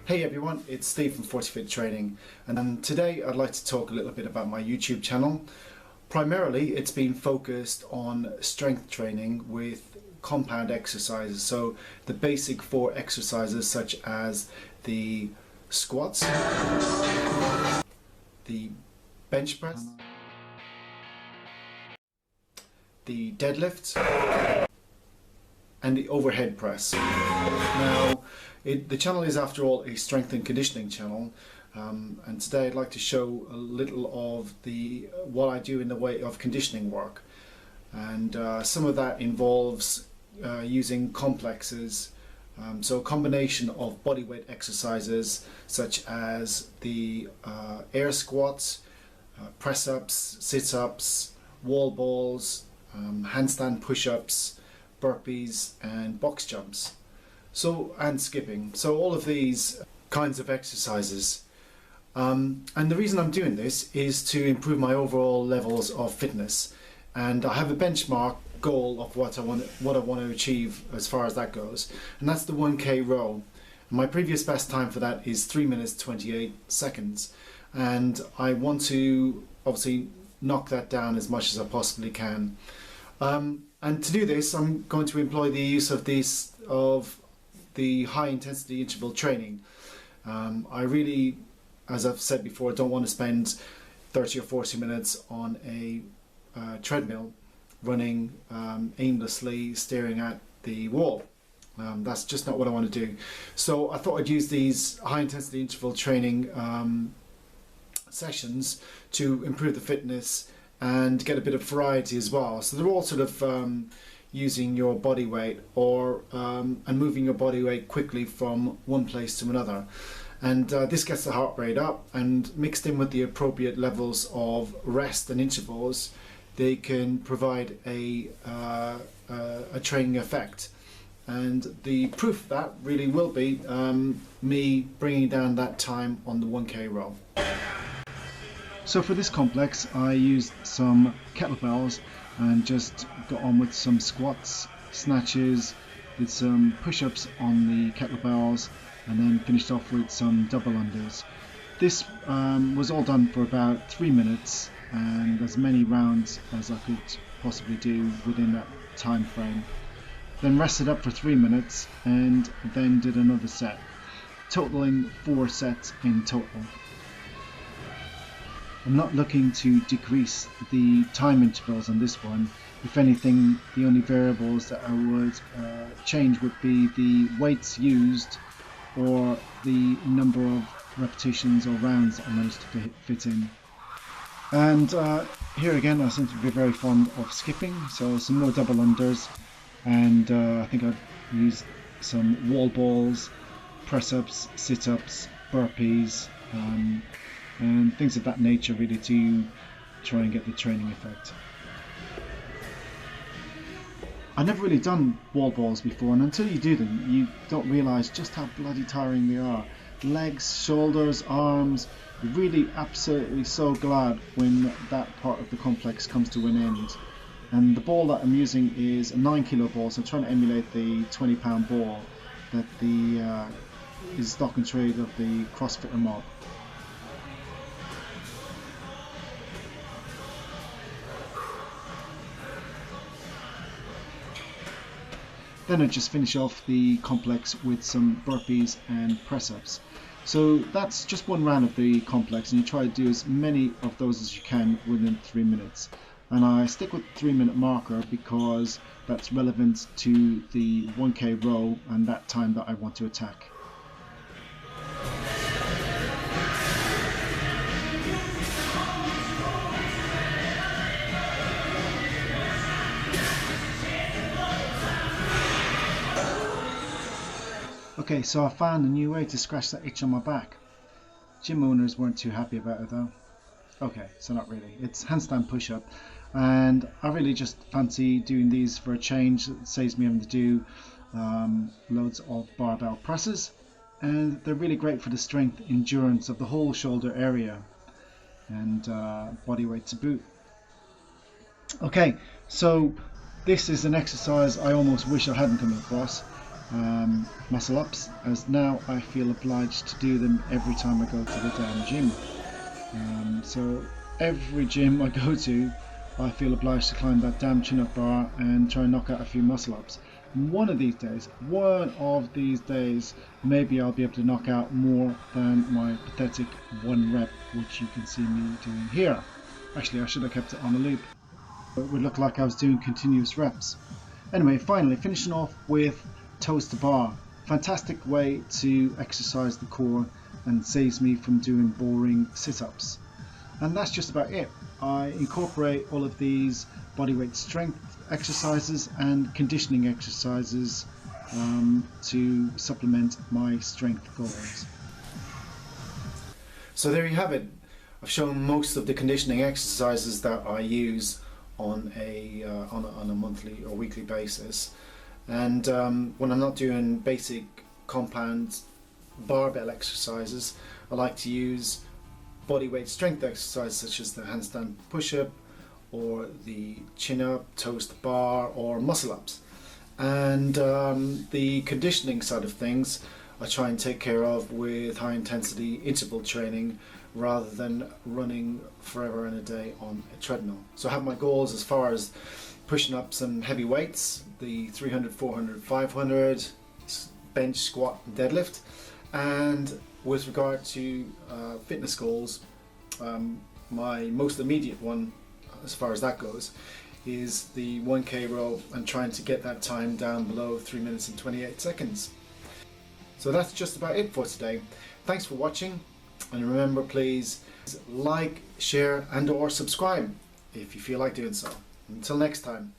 Hey everyone, it's Steve from 40 Fit Training, and today I'd like to talk a little bit about my YouTube channel. Primarily it's been focused on strength training with compound exercises, so the basic 4 exercises such as the squats, the bench press, the deadlift and the overhead press. Now, the channel is after all a strength and conditioning channel, and today I'd like to show a little of what I do in the way of conditioning work, and some of that involves using complexes, so a combination of bodyweight exercises such as the air squats, press-ups, sit-ups, wall balls, handstand push-ups, burpees and box jumps, and skipping. So all of these kinds of exercises, and the reason I'm doing this is to improve my overall levels of fitness, and I have a benchmark goal of what I want to achieve as far as that goes, and that's the 1K row. My previous best time for that is 3 minutes 28 seconds, and I want to obviously knock that down as much as I possibly can. And to do this, I'm going to employ the use of the high intensity interval training. I really, as I've said before, don't want to spend 30 or 40 minutes on a treadmill running aimlessly, staring at the wall. That's just not what I want to do. So I thought I'd use these high intensity interval training sessions to improve the fitness and get a bit of variety as well. So they're all sort of using your body weight and moving your body weight quickly from one place to another, and this gets the heart rate up, and mixed in with the appropriate levels of rest and intervals, they can provide a training effect. And the proof of that really will be me bringing down that time on the 1K row. So for this complex I used some kettlebells and just got on with some squats, snatches, did some push-ups on the kettlebells, and then finished off with some double unders. This was all done for about 3 minutes, and as many rounds as I could possibly do within that time frame. Then rested up for 3 minutes and then did another set, totaling 4 sets in total. I'm not looking to decrease the time intervals on this one. If anything, the only variables that I would change would be the weights used or the number of repetitions or rounds that I managed to fit in. And here again I seem to be very fond of skipping, so some more double unders, and I think I've used some wall balls, press-ups, sit-ups, burpees, and things of that nature, really, to try and get the training effect. I've never really done wall balls before, and until you do them you don't realise just how bloody tiring they are. Legs, shoulders, arms. You're really absolutely so glad when that part of the complex comes to an end. And the ball that I'm using is a 9 kilo ball, so I'm trying to emulate the 20-pound ball that is stock and trade of the CrossFitter mob. Then I just finish off the complex with some burpees and press-ups. So that's just one round of the complex, and you try to do as many of those as you can within 3 minutes. And I stick with the 3-minute marker because that's relevant to the 1K row and that time that I want to attack. Okay, so I found a new way to scratch that itch on my back. Gym owners weren't too happy about it though. Okay, so not really. It's handstand push-up, and I really just fancy doing these for a change. It saves me having to do loads of barbell presses, and they're really great for the strength, endurance of the whole shoulder area, and body weight to boot. Okay, so this is an exercise I almost wish I hadn't come across. muscle ups, as now I feel obliged to do them every time I go to the damn gym. So every gym I go to, I feel obliged to climb that damn chin-up bar and try and knock out a few muscle ups. One of these days, maybe I'll be able to knock out more than my pathetic 1 rep, which you can see me doing here. Actually, I should have kept it on a loop. It would look like I was doing continuous reps. Anyway, finally finishing off with toes to bar. Fantastic way to exercise the core and saves me from doing boring sit-ups. And that's just about it. I incorporate all of these bodyweight strength exercises and conditioning exercises to supplement my strength goals. So there you have it. I've shown most of the conditioning exercises that I use on a monthly or weekly basis, and when I'm not doing basic compound barbell exercises, I like to use bodyweight strength exercises such as the handstand push-up or the chin-up, toes to bar, or muscle-ups. And the conditioning side of things I try and take care of with high-intensity interval training rather than running forever and a day on a treadmill. So I have my goals as far as pushing up some heavy weights, the 300, 400, 500, bench, squat, and deadlift. And with regard to fitness goals, my most immediate one, as far as that goes, is the 1K row and trying to get that time down below 3 minutes and 28 seconds. So that's just about it for today. Thanks for watching, and remember, please like, share and/or subscribe if you feel like doing so. Until next time.